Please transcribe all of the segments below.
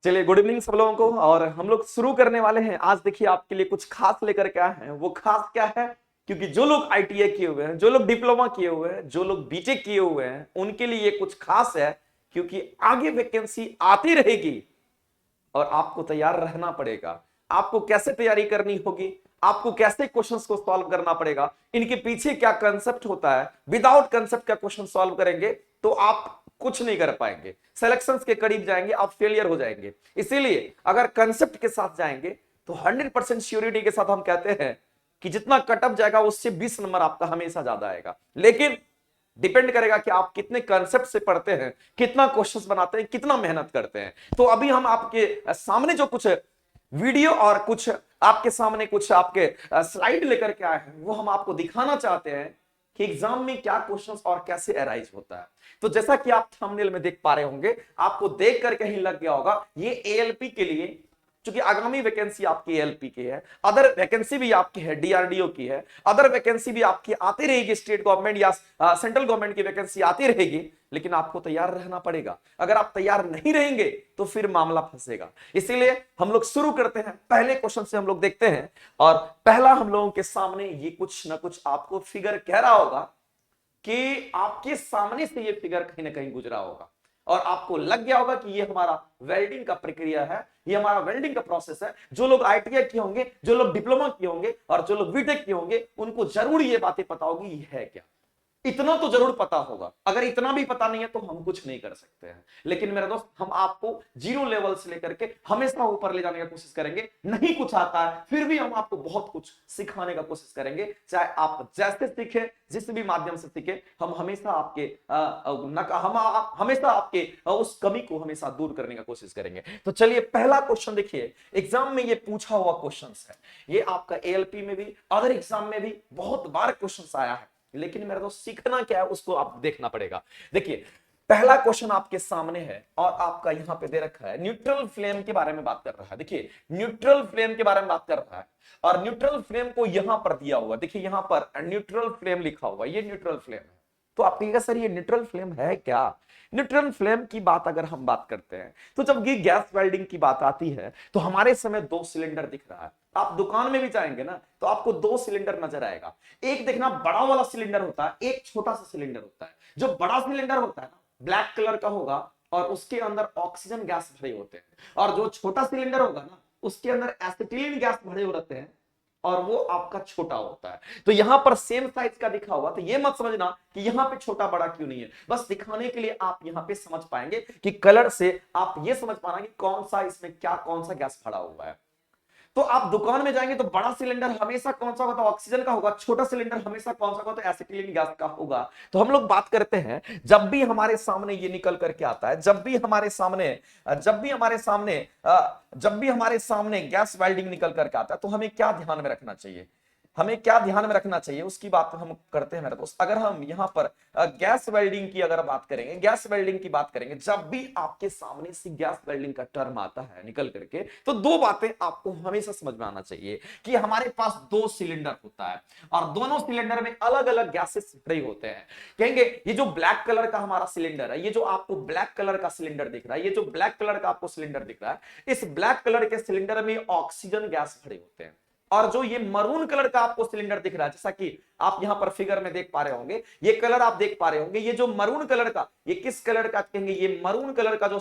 चलिए, good evening सब लोगों को। और हम लोग शुरू करने वाले हैं। आज देखिए आपके लिए कुछ खास लेकर के आए हैं। वो खास क्या है? क्योंकि जो लोग आईटीआई किए हुए हैं, जो लोग डिप्लोमा किए हुए हैं, जो लोग बीटेक किए हुए हैं, उनके लिए ये कुछ खास है। क्योंकि आगे वैकेंसी आती रहेगी और आपको तैयार रहना पड़ेगा। आपको कैसे तैयारी करनी होगी, आपको कैसे क्वेश्चंस को सॉल्व करना पड़ेगा, इनके पीछे क्या कंसेप्ट होता है, विदाउट कंसेप्ट का क्वेश्चन सॉल्व करेंगे तो आप कुछ नहीं कर पाएंगे, सिलेक्शंस के करीब जाएंगे, आप फेलियर हो जाएंगे। इसीलिए अगर कंसेप्ट के साथ जाएंगे तो 100% श्योरिटी के साथ हम कहते हैं कि जितना कटअप जाएगा उससे 20 नंबर आपका हमेशा ज्यादा आएगा। लेकिन डिपेंड करेगा कि आप कितने कंसेप्ट से पढ़ते हैं, कितना क्वेश्चंस बनाते हैं, कितना मेहनत करते हैं। तो अभी हम आपके सामने जो कुछ वीडियो और कुछ आपके सामने कुछ आपके स्लाइड लेकर के आए हैं, वो हम आपको दिखाना चाहते हैं कि एग्जाम में क्या क्वेश्चंस और कैसे अराइज होता है। तो जैसा कि आप थंबनेल में देख पा रहे होंगे, आपको देख कर कहीं लग गया होगा ये एएलपी के लिए, क्योंकि आगामी वैकेंसी आपकी एएलपी की है, अदर वैकेंसी भी आपकी है, डीआरडीओ की है, अदर वैकेंसी भी आपकी आती रहेगी, स्टेट गवर्नमेंट या सेंट्रल गवर्नमेंट की वैकेंसी आती रहेगी। लेकिन आपको तैयार रहना पड़ेगा। अगर आप तैयार नहीं रहेंगे तो फिर मामला फंसेगा। इसीलिए हम लोग शुरू करते हैं, पहले क्वेश्चन से हम लोग देखते हैं। और पहला हम लोगों के सामने ये कुछ ना कुछ आपको फिगर कह रहा होगा कि आपके सामने से ये फिगर कहीं ना कहीं गुजरा होगा और आपको लग गया होगा कि ये हमारा वेल्डिंग का प्रक्रिया है, ये हमारा वेल्डिंग का प्रोसेस है। जो लोग आईटीआई किए होंगे, जो लोग डिप्लोमा किए होंगे और जो लोग बीटेक किए होंगे, उनको जरूर ये बातें पता होगी ये है क्या। इतना तो जरूर पता होगा। अगर इतना भी पता नहीं है तो हम कुछ नहीं कर सकते हैं। लेकिन मेरे दोस्त, हम आपको जीरो लेवल से लेकर के हमेशा ऊपर ले जाने की कोशिश करेंगे। नहीं कुछ आता है फिर भी हम आपको बहुत कुछ सिखाने का कोशिश करेंगे। चाहे आप जैसे सीखे, जिस भी माध्यम से सीखे, हम हमेशा आपके हमेशा आपके उस कमी को हमेशा दूर करने का कोशिश करेंगे। तो चलिए, पहला क्वेश्चन देखिए, एग्जाम में ये पूछा हुआ क्वेश्चन है। ये आपका एएलपी में भी, अदर एग्जाम में भी बहुत बार क्वेश्चन आया है। लेकिन मेरा दोस्त, सीखना क्या है उसको आप देखना पड़ेगा। देखिए, पहला क्वेश्चन आपके सामने है और आपका यहां पे दे रखा है, न्यूट्रल फ्लेम के बारे में बात कर रहा है। देखिए, न्यूट्रल फ्लेम के बारे में बात कर रहा है और न्यूट्रल फ्लेम को यहां पर दिया हुआ, देखिए यहां पर न्यूट्रल फ्लेम लिखा हुआ, ये न्यूट्रल फ्लेम है। तो आप कहिएगा सर ये न्यूट्रल फ्लेम है क्या? न्यूट्रल फ्लेम की बात अगर हम बात करते हैं तो जब ये गैस वेल्डिंग की बात आती है तो हमारे समय दो सिलेंडर दिख रहा है। आप दुकान में भी जाएंगे ना तो आपको दो सिलेंडर नजर आएगा। एक देखना बड़ा वाला सिलेंडर होता है, एक छोटा सा सिलेंडर होता है। जो बड़ा सिलेंडर होता है ना, ब्लैक कलर का होगा और उसके अंदर ऑक्सीजन गैस भरे होते हैं। और जो छोटा सिलेंडर होगा ना, उसके अंदर एसिटिलीन गैस भरे होते हैं और वो आपका छोटा होता है। तो यहां पर सेम साइज का दिखा हुआ, तो ये मत समझना कि यहां पे छोटा बड़ा क्यों नहीं है। बस दिखाने के लिए आप यहां पे समझ पाएंगे कि कलर से आप ये समझ पाना कि कौन सा इसमें क्या, कौन सा गैस भरा हुआ है। तो आप दुकान में जाएंगे तो बड़ा सिलेंडर हमेशा कौन सा होगा? तो ऑक्सीजन का होगा। छोटा सिलेंडर हमेशा कौन सा होगा? तो एसिटिलीन गैस का होगा। तो हम लोग बात करते हैं, जब भी हमारे सामने ये निकल करके आता है, जब भी हमारे सामने गैस वेल्डिंग निकल करके आता है, तो हमें क्या ध्यान में रखना चाहिए? हमें क्या ध्यान में रखना चाहिए उसकी बात हम करते हैं मेरे दोस्त। अगर हम यहां पर गैस वेल्डिंग की अगर बात करेंगे, गैस वेल्डिंग की बात करेंगे, जब भी आपके सामने से गैस वेल्डिंग का टर्म आता है निकल करके, तो दो बातें आपको हमेशा समझ में आना चाहिए कि हमारे पास दो सिलेंडर होता है और दोनों सिलेंडर में अलग अलग गैसेस फ्री होते हैं। कहेंगे ये जो ब्लैक कलर का हमारा सिलेंडर है, ये जो आपको ब्लैक कलर का सिलेंडर दिख रहा है, ये जो ब्लैक कलर का आपको सिलेंडर दिख रहा है, इस ब्लैक कलर के सिलेंडर में ऑक्सीजन गैस भरे होते हैं। और जो ये मरून कलर का आपको सिलेंडर दिख रहा है, जैसा कि आप यहां पर फिगर में देख पा रहे होंगे, ये कलर आप देख पा रहे होंगे, ये जो मरून कलर का, ये किस कलर का कहेंगे? ये मरून कलर का जो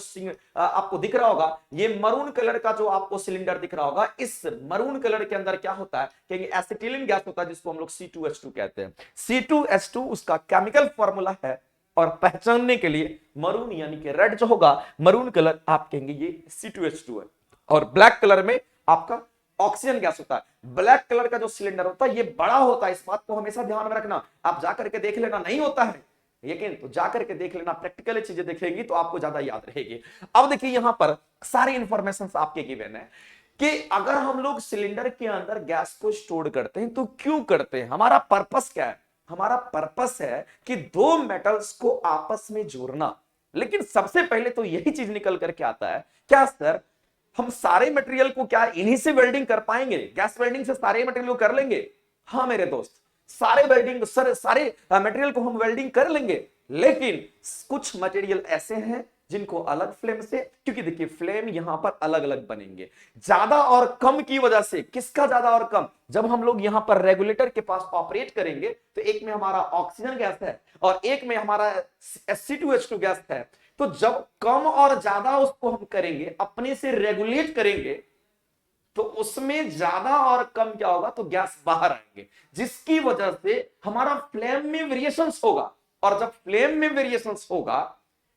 आपको दिख रहा होगा, ये मरून कलर का जो आपको सिलेंडर दिख रहा होगा, इस मरून कलर के अंदर क्या होता है? कहेंगे एसिटिलीन गैस होता है, जिसको हम लोग C2H2 कहते हैं। C2H2 उसका केमिकल फॉर्मूला है और पहचानने के लिए मरून यानी कि रेड जो होगा, मरून कलर, आप कहेंगे ये C2H2 है। और ब्लैक कलर में आपका ऑक्सीजन गैस होता है। ब्लैक कलर का जो सिलेंडर होता है ये बड़ा होता है, इस बात को हमेशा ध्यान में रखना। आप जाकर के देख लेना, नहीं होता है लेकिन तो जाकर के देख लेना, प्रैक्टिकली चीजें देखेंगी तो आपको ज्यादा याद रहेगी। अब देखिए, यहां पर सारी इंफॉर्मेशन आपके गिवन है कि अगर हम लोग सिलेंडर के अंदर गैस को स्टोर करते हैं तो क्यों करते हैं, हमारा पर्पस क्या है? हमारा पर्पस है कि दो मेटल्स को आपस में जोड़ना। लेकिन सबसे पहले तो यही चीज निकल करके आता है, क्या सर हम सारे मटेरियल को क्या इन्हीं से वेल्डिंग कर पाएंगे? गैस वेल्डिंग से सारे मटेरियल को कर लेंगे? हाँ मेरे दोस्त, सारे वेल्डिंग सारे मटेरियल को हम वेल्डिंग कर लेंगे। लेकिन कुछ मटेरियल ऐसे हैं जिनको अलग फ्लेम से, क्योंकि देखिए फ्लेम यहां पर अलग अलग बनेंगे। ज्यादा और कम की वजह से, किसका ज्यादा और कम, जब हम लोग यहां पर रेगुलेटर के पास ऑपरेट करेंगे तो एक में हमारा ऑक्सीजन गैस है और एक में हमारा Sc2H2 गैस है। तो जब कम और ज्यादा उसको हम करेंगे, अपने से रेगुलेट करेंगे, तो उसमें ज्यादा और कम क्या होगा, तो गैस बाहर आएंगे, जिसकी वजह से हमारा फ्लेम में वेरिएशंस होगा। और जब फ्लेम में वेरिएशंस होगा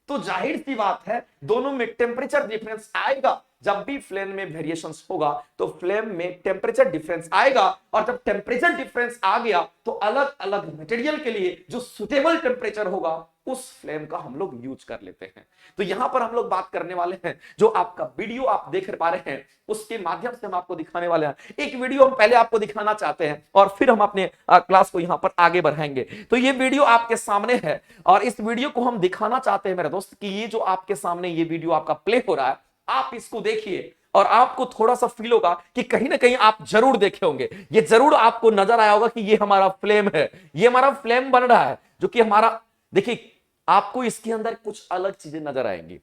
तो जाहिर सी बात है दोनों में टेम्परेचर डिफरेंस आएगा। जब भी फ्लेम में वेरिएशंस होगा तो फ्लेम में टेम्परेचर डिफरेंस आएगा, और जब टेम्परेचर डिफरेंस आ गया तो अलग अलग मटेरियल के लिए जो सुटेबल टेम्परेचर होगा उस फ्लेम का हम लोग यूज कर लेते हैं। तो यहां पर हम लोग बात करने वाले हैं, जो आपका वीडियो आप देख पा रहे हैं उसके माध्यम से हम आपको दिखाने वाले हैं। एक वीडियो हम पहले आपको दिखाना चाहते हैं और फिर हम अपने क्लास को यहां पर आगे बढ़ाएंगे। तो ये वीडियो आपके सामने है और इस वीडियो को हम दिखाना चाहते हैं मेरे दोस्त कि ये जो आपके सामने ये वीडियो आपका प्ले हो रहा है, आप इसको देखिए और आपको थोड़ा सा फील होगा कि कहीं ना कहीं आप जरूर देखे होंगे, ये जरूर आपको नजर आया होगा कि ये हमारा फ्लेम है, ये हमारा फ्लेम बन रहा है, जो कि हमारा, देखिए आपको इसके अंदर कुछ अलग चीजें नजर आएंगी।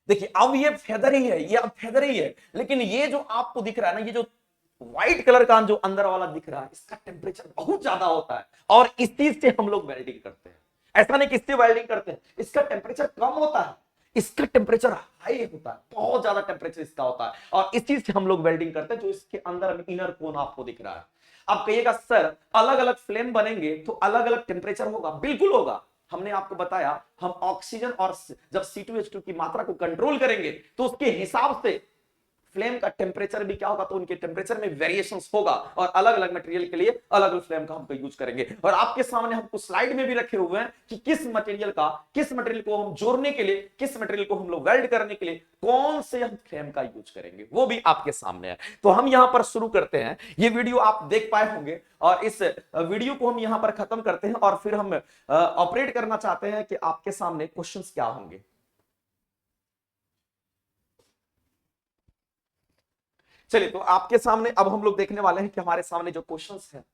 देखिए अब ये फेदर ही है, ये अब फेदर ही है, लेकिन ये जो आपको दिख रहा है ना, ये जो व्हाइट कलर का जो अंदर वाला दिख रहा है, इसका टेम्परेचर बहुत ज्यादा होता है और इस चीज से हम लोग वेल्डिंग करते हैं। ऐसा नहीं किससे वेल्डिंग करते हैं, इसका टेम्परेचर कम होता है, इसका टेम्परेचर हाई होता है, बहुत ज्यादा टेम्परेचर इसका होता है और इस चीज से हम लोग वेल्डिंग करते हैं, जो इसके अंदर में इनर कोन आपको दिख रहा है। अब कहिएगा सर अलग अलग फ्लेम बनेंगे तो अलग अलग टेम्परेचर होगा, बिल्कुल होगा। हमने आपको बताया हम ऑक्सीजन और जब C2H2 की मात्रा को कंट्रोल करेंगे तो उसके हिसाब से फ्लेम का टेम्परेचर भी क्या होगा, तो उनके टेम्परेचर में वेरिएशंस होगा और अलग अलग मटेरियल के लिए अलग अलग फ्लेम का हम यूज करेंगे। और आपके सामने हम कुछ स्लाइड में भी रखे हुए हैं कि किस मटेरियल को हम जोड़ने के लिए, किस मटेरियल को हम लोग वेल्ड करने के लिए कौन से हम फ्लेम का यूज करेंगे, वो भी आपके सामने है। तो हम यहां पर शुरू करते हैं, ये वीडियो आप देख पाए होंगे और इस वीडियो को हम यहां पर खत्म करते हैं और फिर हम ऑपरेट करना चाहते हैं कि आपके सामने क्वेश्चंस क्या होंगे। चलिए तो आपके सामने अब हम लोग देखने वाले हैं कि हमारे सामने जो क्वेश्चंस हैं,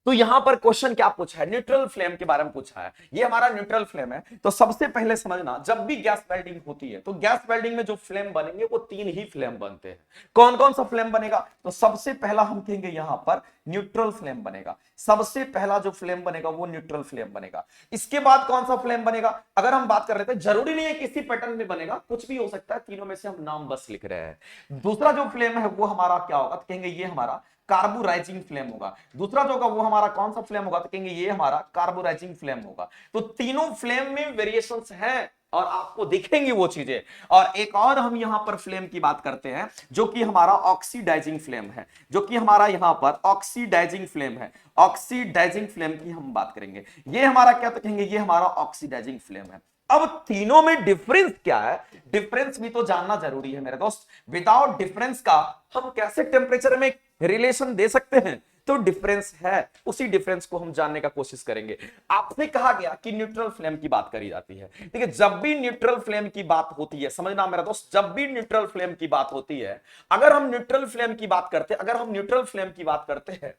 तो यहां पर क्वेश्चन क्या पूछा है, न्यूट्रल फ्लेम के बारे में पूछा है। ये हमारा न्यूट्रल फ्लेम है। तो सबसे पहले समझना, जब भी गैस वेल्डिंग होती है तो गैस वेल्डिंग में जो फ्लेम बनेंगे वो 3 ही फ्लेम बनते हैं। कौन कौन सा फ्लेम बनेगा, तो सबसे पहला हम कहेंगे यहां पर न्यूट्रल फ्लेम बनेगा। सबसे पहला जो फ्लेम बनेगा वो न्यूट्रल फ्लेम बनेगा। इसके बाद कौन सा फ्लेम बनेगा, अगर हम बात कर रहे थे, जरूरी नहीं है किसी पैटर्न में बनेगा, कुछ भी हो सकता है, तीनों में से हम नाम बस लिख रहे हैं। दूसरा जो फ्लेम है वो हमारा क्या होगा, तो कहेंगे ये हमारा कार्बोराइजिंग फ्लेम होगा। दूसरा जो होगा वो हमारा कौन सा फ्लेम होगा, तो कहेंगे ये हमारा कार्बोराइजिंग फ्लेम होगा। तो तीनों फ्लेम में वेरिएशंस हैं और आपको दिखेंगी वो चीजें। और एक और हम यहां पर फ्लेम की बात करते हैं जो कि हमारा ऑक्सीडाइजिंग फ्लेम है, जो कि हमारा यहां पर ऑक्सीडाइजिंग फ्लेम है। ऑक्सीडाइजिंग फ्लेम की हम बात करेंगे, ये हमारा क्या, तो कहेंगे ये हमारा ऑक्सीडाइजिंग फ्लेम है। अब तीनों में डिफरेंस क्या है, डिफरेंस भी तो जानना जरूरी है मेरे दोस्त। विदाउट डिफरेंस का हम कैसे टेम्परेचर में रिलेशन दे सकते हैं, तो डिफरेंस है, उसी डिफरेंस को हम जानने का कोशिश करेंगे। आपसे कहा गया कि न्यूट्रल फ्लेम की बात करी जाती है। देखिए जब भी न्यूट्रल फ्लेम की बात होती है, समझना मेरा दोस्त, जब भी न्यूट्रल फ्लेम की बात होती है, अगर हम न्यूट्रल फ्लेम की बात करते हैं, अगर हम न्यूट्रल फ्लेम की बात करते हैं,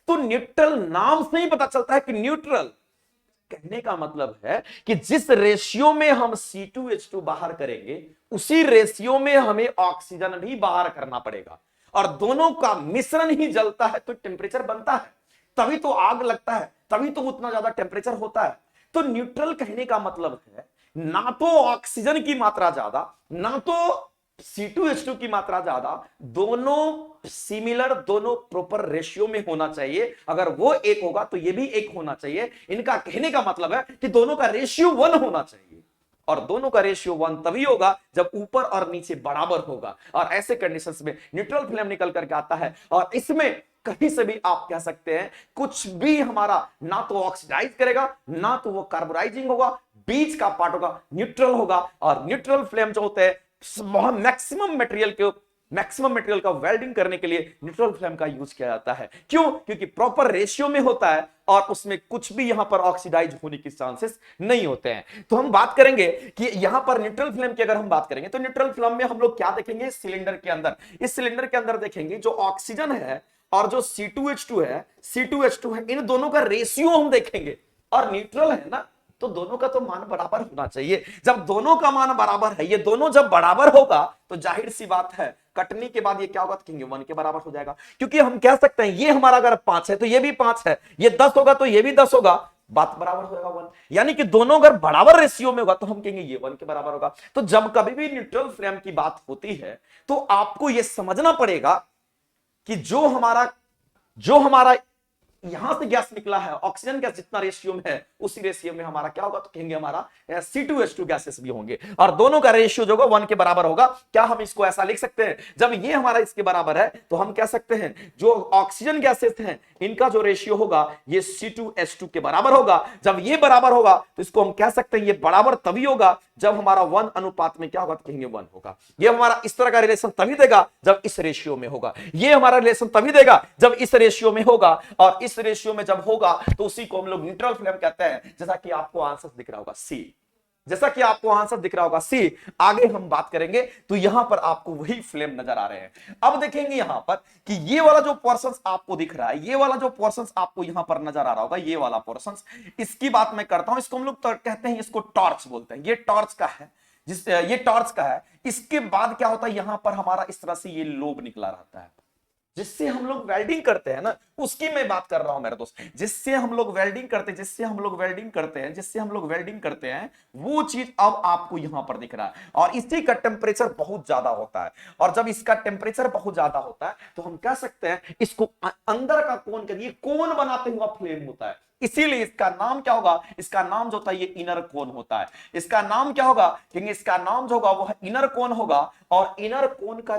तो न्यूट्रल नाम से ही पता चलता है कि न्यूट्रल, कहने का मतलब है कि जिस रेशियो में हम C2H2 बाहर करेंगे उसी रेशियो में हमें ऑक्सीजन भी बाहर करना पड़ेगा, और दोनों का मिश्रण ही जलता है तो टेम्परेचर बनता है, तभी तो आग लगता है, तभी तो उतना ज्यादा टेम्परेचर होता है। तो न्यूट्रल कहने का मतलब है ना तो ऑक्सीजन की मात्रा ज्यादा, ना तो C2H2 की मात्रा ज्यादा, दोनों सिमिलर, दोनों प्रॉपर रेशियो में होना चाहिए। अगर वो एक होगा तो ये भी एक होना चाहिए। इनका कहने का मतलब है कि दोनों का रेशियो 1 होना चाहिए, और दोनों का रेशियो 1 तभी होगा जब ऊपर और नीचे बराबर होगा। और ऐसे कंडीशंस में न्यूट्रल फ्लेम निकल करके आता है, और इसमें कहीं से भी आप कह सकते हैं कुछ भी हमारा ना तो ऑक्सीडाइज करेगा ना तो वो कार्बोराइजिंग होगा, बीच का पार्ट होगा, न्यूट्रल होगा। और न्यूट्रल फ्लेम जो होते हैं मैक्सिमम मटेरियल का वेल्डिंग करने के लिए न्यूट्रल फ्लेम का यूज किया जाता है। क्यों, क्योंकि प्रॉपर रेशियो में होता है और उसमें कुछ भी यहां पर ऑक्सीडाइज होने के चांसेस नहीं होते हैं। तो हम बात करेंगे कि यहां पर न्यूट्रल फ्लेम की अगर हम बात करेंगे तो न्यूट्रल फ्लेम में हम लोग क्या देखेंगे, सिलेंडर के अंदर, इस सिलेंडर के अंदर देखेंगे जो ऑक्सीजन है और जो C2H2 है, इन दोनों का रेशियो हम देखेंगे। और न्यूट्रल है ना, तो दोनों का तो मान बराबर होना चाहिए। जब दोनों का मान बराबर है, ये दोनों जब बराबर होगा तो जाहिर सी बात है कटने के बाद ये क्या होगा, तो कहेंगे 1 के बराबर हो जाएगा। क्योंकि हम कह सकते हैं ये हमारा अगर 5 है तो ये भी 5 है, ये 10 होगा तो ये भी 10 होगा, बात बराबर होगा 1। यानी कि दोनों अगर बराबर रेशियो में होगा तो हम कहेंगे ये 1 के बराबर होगा। तो जब कभी भी न्यूट्रल फ्लेम की बात होती है तो आपको यह समझना पड़ेगा कि जो हमारा यहां से गैस निकला है, ऑक्सीजन गैस जितना रेशियो में है उसी रेशियो में हमारा क्या होगा, तो कहेंगे हमारा C2H2 गैसेस भी होंगे, और दोनों का रेशियो जो होगा 1 के बराबर होगा। क्या हम इसको ऐसा लिख सकते हैं, जब ये हमारा इसके बराबर है तो हम कह सकते हैं जो ऑक्सीजन गैसेस हैं इनका जो रेशियो होगा ये C2H2 के बराबर होगा। जब ये बराबर होगा तो इसको हम कह सकते हैं ये बराबर तभी होगा जब हमारा 1 अनुपात में क्या होगा, तो कहेंगे 1 होगा। ये हमारा इस तरह का रिलेशन तभी देगा जब इस रेशियो में होगा, ये हमारा रिलेशन तभी देगा जब इस रेशियो में होगा, और इस रेशियो में जब होगा तो उसी को हम लोग न्यूट्रल फ्लेम कहते हैं। जैसा कि आपको आंसर दिख रहा होगा सी, जैसा कि आपको आंसर दिख रहा होगा सी। आगे हम बात करेंगे तो यहां पर आपको वही फ्लेम नजर आ रहे हैं। अब देखेंगे यहां पर कि ये वाला जो पोर्शन आपको दिख रहा है, ये वाला जो पोर्शन आपको यहां पर नजर आ रहा होगा, ये वाला पोर्शन, इसकी बात मैं करता हूं। इसको हम लोग कहते हैं, इसको टॉर्च बोलते हैं। ये टॉर्च का है, ये टॉर्च का है। इसके बाद क्या होता है, यहां पर हमारा इस तरह से ये लोब निकला रहता है जिससे हम लोग वेल्डिंग करते हैं ना, उसकी मैं बात कर रहा हूं मेरे दोस्त। जिससे हम लोग वेल्डिंग करते हैं, जिससे हम लोग वेल्डिंग करते हैं, वो चीज अब आपको यहां पर दिख रहा है, और इसी का टेम्परेचर बहुत ज्यादा होता है। और जब इसका टेम्परेचर बहुत ज्यादा होता है तो हम कह सकते हैं इसको अंदर का कोन करिए, कोन बनाते हुआ फ्लेम होता है। इसीलिए इसका नाम क्या होगा, इसका नाम जो होता है ये इनर कोन होता है। इसका नाम क्या होगा, क्योंकि इसका नाम जो होगा वो इनर कोन होगा। और इनर कोन का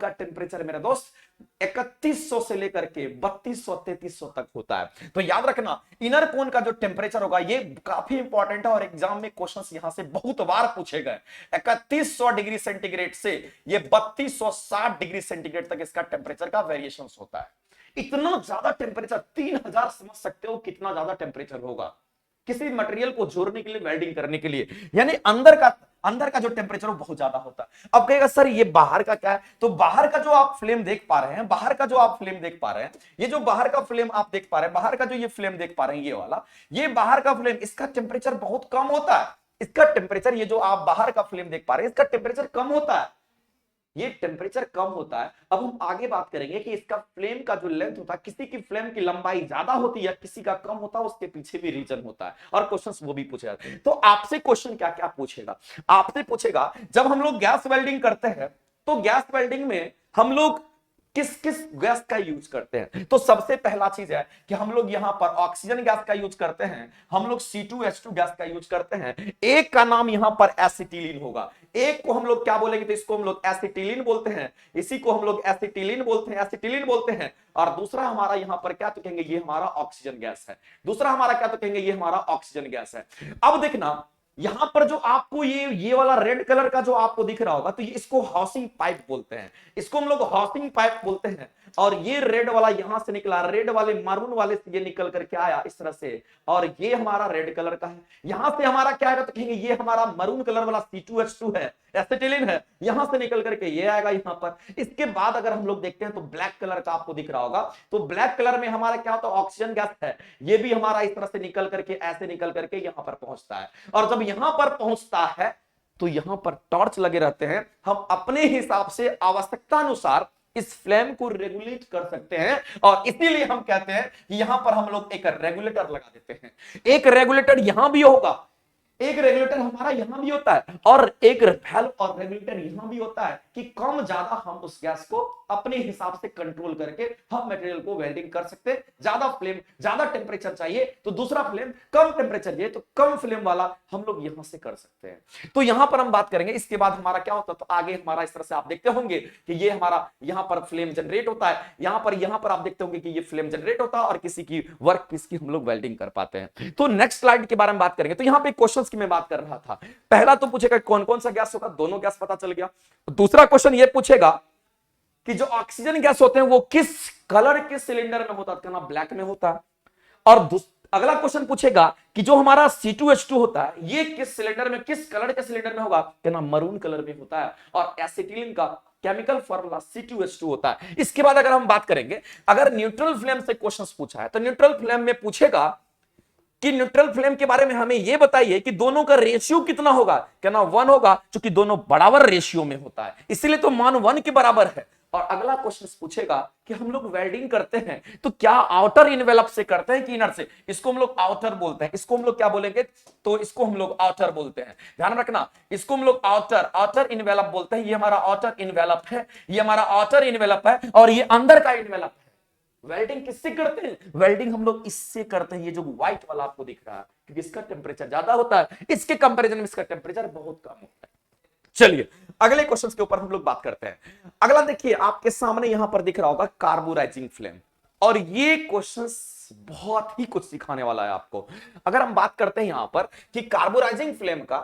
टेम्परेचर मेरे दोस्त 3100 से लेकर के 3200-3300 तक होता है। तो याद रखना इनर कोन का जो टेम्परेचर होगा ये काफी इंपॉर्टेंट है, और एग्जाम में क्वेश्चंस यहां से बहुत बार पूछे गए। 3100 डिग्री सेंटीग्रेड से ये 3260 डिग्री सेंटीग्रेड तक इसका टेम्परेचर का वेरिएशन होता है। इतना ज्यादा टेम्परेचर, 3000 समझ सकते हो कितना ज्यादा टेम्परेचर होगा किसी मटेरियल को जोड़ने के लिए, वेल्डिंग करने के लिए। यानी अंदर का जो टेम्परेचर वो बहुत ज्यादा होता है। अब कहेगा सर ये बाहर का क्या है, तो बाहर का जो आप फ्लेम देख पा रहे हैं, ये जो बाहर का फ्लेम आप देख पा रहे हैं, बाहर का जो ये फ्लेम देख पा रहे हैं, ये वाला, ये बाहर का फ्लेम, इसका टेम्परेचर बहुत कम होता है। इसका टेम्परेचर, ये जो आप बाहर का फ्लेम देख पा रहे हैं, इसका टेम्परेचर कम होता है, ये टेम्परेचर कम होता है। अब हम आगे बात करेंगे कि इसका फ्लेम का जो लेंथ होता है, किसी की फ्लेम की लंबाई ज्यादा होती है, किसी का कम होता है, उसके पीछे भी रीजन होता है, और क्वेश्चंस वो भी पूछे जाते हैं। तो आपसे क्वेश्चन क्या क्या पूछेगा, आपसे पूछेगा जब हम लोग गैस वेल्डिंग करते हैं तो गैस वेल्डिंग में हम लोग किस किस गैस का यूज करते हैं। तो सबसे पहला चीज है कि हम लोग यहां पर ऑक्सीजन गैस का यूज करते हैं, हम लोग C2H2 गैस का यूज करते हैं। एक का नाम यहां पर एसिटिलीन होगा, एक को हम लोग क्या बोलेंगे, तो इसको हम लोग एसिटिलीन बोलते हैं, इसी को हम लोग एसिटिलीन बोलते हैं। और दूसरा हमारा यहां पर क्या, तो कहेंगे ये हमारा ऑक्सीजन गैस है। दूसरा हमारा क्या, तो कहेंगे ये हमारा ऑक्सीजन गैस है। अब देखना यहां पर जो आपको ये वाला रेड कलर का जो आपको दिख रहा होगा, तो ये इसको हाउसिंग पाइप बोलते हैं, इसको हम लोग हाउसिंग पाइप बोलते हैं। और ये रेड वाला यहां से निकला, रेड वाले मारून वाले से ये निकल करके आया इस तरह से, और ये हमारा रेड कलर का है। यहां से हमारा क्या आएगा, तो कहेंगे ये हमारा मरून कलर वाला C2H2 है, एसिटिलीन है, यहां से निकल करके ये आएगा यहां पर। इसके बाद अगर हम लोग देखते हैं तो ब्लैक कलर का आपको दिख रहा होगा, तो ब्लैक कलर में हमारा क्या होता है, ऑक्सीजन गैस है। ये भी हमारा इस तरह से निकल करके, ऐसे निकल करके यहां पर पहुंचता है। और जब यहां पर पहुंचता है तो यहां पर टॉर्च लगे रहते हैं, हम अपने हिसाब से आवश्यकता अनुसार इस फ्लेम को रेगुलेट कर सकते हैं। और इसीलिए हम कहते हैं कि यहां पर हम लोग एक रेगुलेटर लगा देते हैं। एक रेगुलेटर यहां भी होगा, एक रेगुलेटर हमारा यहां भी होता है, और एक वैल्व और रेगुलेटर यहां भी होता है कि कम ज्यादा हम उस गैस को अपने हिसाब से कंट्रोल करके हम मटेरियल को वेल्डिंग कर सकते हैं। ज्यादा फ्लेम, ज्यादा टेम्परेचर चाहिए तो दूसरा फ्लेम, कम टेम्परेचर चाहिए तो कम फ्लेम वाला हम लोग यहां से कर सकते हैं। तो यहां पर हम बात करेंगे। इसके बाद हमारा क्या होता है, तो आगे हमारा इस तरह से आप देखते होंगे कि ये हमारा यहां पर फ्लेम जनरेट होता है, यहां पर आप देखते होंगे कि ये फ्लेम जनरेट होता है, और किसी की वर्क पीस की हम लोग वेल्डिंग कर पाते हैं। तो नेक्स्ट स्लाइड के बारे में बात करेंगे। तो यहां पे क्वेश्चंस की मैं बात कर रहा था। पहला तो पूछेगा कौन कौन सा गैस होगा, दोनों गैस पता चल गया। दूसरा क्वेश्चन ये पूछेगा कि जो ऑक्सीजन गैस होते हैं वो किस कलर के सिलेंडर में होता है, कहना ब्लैक में होता है। और अगला क्वेश्चन पूछेगा कि जो हमारा C2H2 होता है ये किस सिलेंडर में, किस कलर के सिलेंडर में होगा, कहना मरून कलर में होता है। और एसिटिलीन का केमिकल फॉर्मूला C2H2 होता है। इसके बाद अगर हम बात करेंगे, अगर न्यूट्रल फ्लेम से क्वेश्चंस पूछा है तो न्यूट्रल फ्लेम में पूछेगा कि न्यूट्रल फ्लेम के बारे में हमें यह बताइए कि दोनों का रेशियो कितना होगा। कहना 1 होगा, क्योंकि दोनों बराबर रेशियो में होता है, इसलिए तो मान 1 के बराबर है। और अगला क्वेश्चन पूछेगा कि हम लोग वेल्डिंग करते हैं तो क्या आउटर इनवेलप से करते हैं कि इनर से। इसको हम लोग आउटर बोलते हैं, इसको हम लोग क्या बोलेंगे, तो इसको हम लोग आउटर बोलते हैं। ध्यान रखना, इसको हम लोग आउटर इनवेलप बोलते हैं। ये हमारा आउटर इनवेलप है, ये हमारा आउटर इनवेलप है, और ये अंदर का इनवेलप है। वेल्डिंग किससे करते हैं, वेल्डिंग हम लोग इससे करते हैं। ये जो व्हाइट वाला आपको दिख रहा है, क्योंकि इसका टेम्परेचर ज्यादा होता है, इसके कंपैरिजन में इसका टेम्परेचर बहुत कम होता है। चलिए अगले क्वेश्चन के ऊपर हम लोग बात करते हैं। अगला देखिए, आपके सामने यहां पर दिख रहा होगा कार्बोराइजिंग फ्लेम, और ये क्वेश्चन बहुत ही कुछ सिखाने वाला है आपको। अगर हम बात करते हैं यहां पर कि कार्बोराइजिंग फ्लेम का,